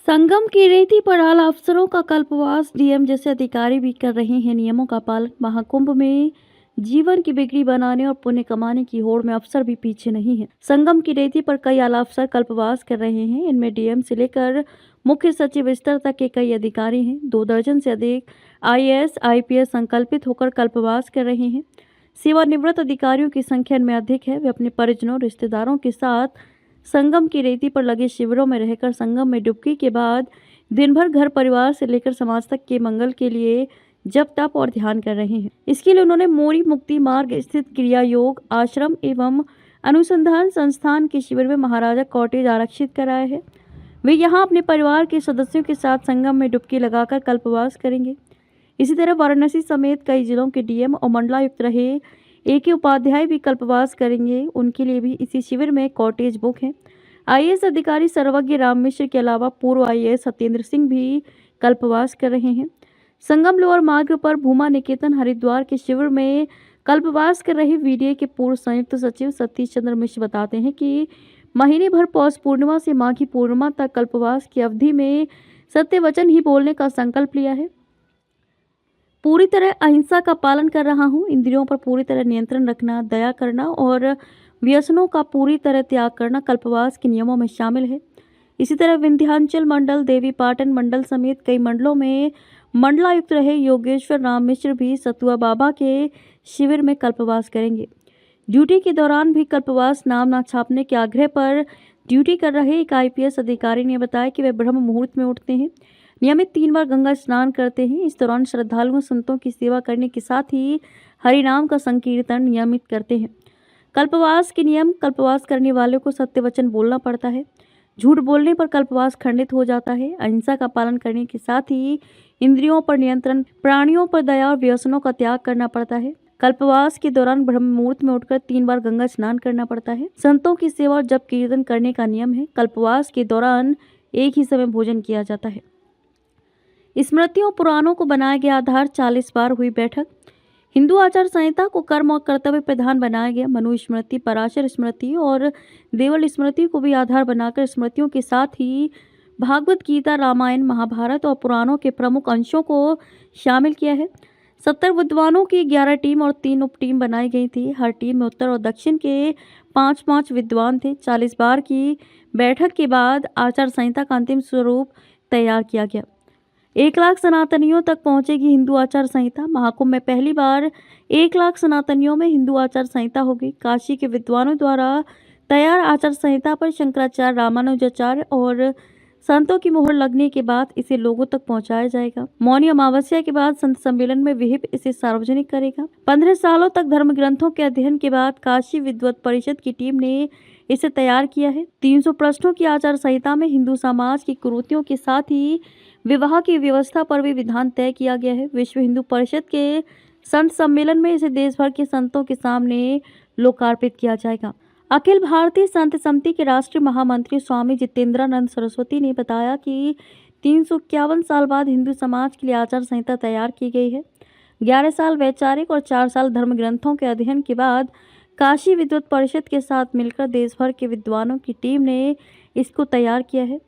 संगम की रेती पर हाल अफसरों का कल्पवास, डीएम जैसे अधिकारी भी कर रहे हैं नियमों का पालन। महाकुंभ में जीवन की बिगड़ी बनाने और पुण्य कमाने की होड़ में अफसर भी पीछे नहीं है। संगम की रेती पर कई आला अफसर कल्पवास कर रहे हैं। इनमें डीएम से लेकर मुख्य सचिव स्तर तक के कई अधिकारी हैं। 2 दर्जन से अधिक आईएएस आईपीएस संकल्पित होकर कल्पवास कर रहे हैं। सेवानिवृत्त अधिकारियों की संख्या इनमें अधिक है। वे अपने परिजनों रिश्तेदारों के साथ संगम की रेती पर लगे शिविरों में रहकर संगम में डुबकी के बाद दिन भर घर परिवार से लेकर समाज तक के मंगल के लिए जप तप और ध्यान कर रहे हैं। इसके लिए उन्होंने मोरी मुक्ति मार्ग स्थित क्रिया योग आश्रम एवं अनुसंधान संस्थान के शिविर में महाराजा कॉटेज आरक्षित कराया है। वे यहाँ अपने परिवार के सदस्यों के साथ संगम में डुबकी लगाकर कल्पवास करेंगे। इसी तरह वाराणसी समेत कई जिलों के डीएम और मंडलायुक्त रहे AK उपाध्याय भी कल्पवास करेंगे। उनके लिए भी इसी शिविर में कॉटेज बुक है। आईएएस अधिकारी सर्वज्ञ राम मिश्र के अलावा पूर्व आईएएस सत्येंद्र सिंह भी कल्पवास कर रहे हैं। संगम लोअर मार्ग पर भूमा निकेतन हरिद्वार के शिविर में कल्पवास कर रहे VDA के पूर्व संयुक्त सचिव सतीश चंद्र मिश्र बताते हैं कि महीने भर पौष पूर्णिमा से माघी पूर्णिमा तक कल्पवास की अवधि में सत्य वचन ही बोलने का संकल्प लिया है। पूरी तरह अहिंसा का पालन कर रहा हूँ। इंद्रियों पर पूरी तरह नियंत्रण रखना, दया करना और व्यसनों का पूरी तरह त्याग करना कल्पवास के नियमों में शामिल है। इसी तरह विंध्याचल मंडल, देवी पाटन मंडल समेत कई मंडलों में मंडलायुक्त रहे योगेश्वर राम मिश्र भी सतुआ बाबा के शिविर में कल्पवास करेंगे। ड्यूटी के दौरान भी कल्पवास नाम न छापने के आग्रह पर ड्यूटी कर रहे एक आईपीएस अधिकारी ने बताया कि वे ब्रह्म मुहूर्त में उठते हैं, नियमित 3 बार गंगा स्नान करते हैं। इस दौरान श्रद्धालुओं संतों की सेवा करने के साथ ही हरिनाम का संकीर्तन नियमित करते हैं। कल्पवास के नियम: कल्पवास करने वाले को सत्य वचन बोलना पड़ता है। झूठ बोलने पर कल्पवास खंडित हो जाता है। अहिंसा का पालन करने के साथ ही इंद्रियों पर नियंत्रण, प्राणियों पर दया और व्यसनों का त्याग करना पड़ता है। कल्पवास के दौरान ब्रह्म मुहूर्त में उठकर 3 बार गंगा स्नान करना पड़ता है। संतों की सेवा और जप कीर्तन करने का नियम है। कल्पवास के दौरान एक ही समय भोजन किया जाता है। स्मृतियों पुराणों को बनाया गया आधार, 40 बार हुई बैठक। हिंदू आचार संहिता को कर्म और कर्तव्य प्रधान बनाया गया। मनु स्मृति, पराशर स्मृति और देवल स्मृति को भी आधार बनाकर स्मृतियों के साथ ही भागवत गीता, रामायण, महाभारत और पुराणों के प्रमुख अंशों को शामिल किया है। 70 विद्वानों की 11 टीम और 3 उप टीम बनाई गई थी। हर टीम में उत्तर और दक्षिण के 5-5 विद्वान थे। 40 बार की बैठक के बाद आचार संहिता का अंतिम स्वरूप तैयार किया गया। 1 लाख सनातनियों तक पहुंचेगी हिंदू आचार संहिता। महाकुंभ में पहली बार 1 लाख सनातनियों में हिंदू आचार संहिता होगी। काशी के विद्वानों द्वारा तैयार आचार संहिता पर शंकराचार्य, रामानुजाचार्य और संतों की मोहर लगने के बाद इसे लोगों तक पहुंचाया जाएगा। मौनी अमावस्या के बाद संत सम्मेलन में विहिप इसे सार्वजनिक करेगा। 15 सालों तक धर्म ग्रंथों के अध्ययन के बाद काशी विद्वत परिषद की टीम ने इसे तैयार किया है। 300 प्रश्नों की आचार संहिता में हिंदू समाज की कुरीतियों के साथ ही विवाह की व्यवस्था पर भी विधान तय किया गया है। विश्व हिंदू परिषद के संत सम्मेलन में इसे देश भर के संतों के सामने लोकार्पित किया जाएगा। अखिल भारतीय संत समिति के राष्ट्रीय महामंत्री स्वामी जितेंद्रानंद सरस्वती ने बताया कि 351 साल बाद हिंदू समाज के लिए आचार संहिता तैयार की गई है। 11 साल वैचारिक और 4 साल धर्म ग्रंथों के अध्ययन के बाद काशी विद्वत परिषद के साथ मिलकर देश भर के विद्वानों की टीम ने इसको तैयार किया है।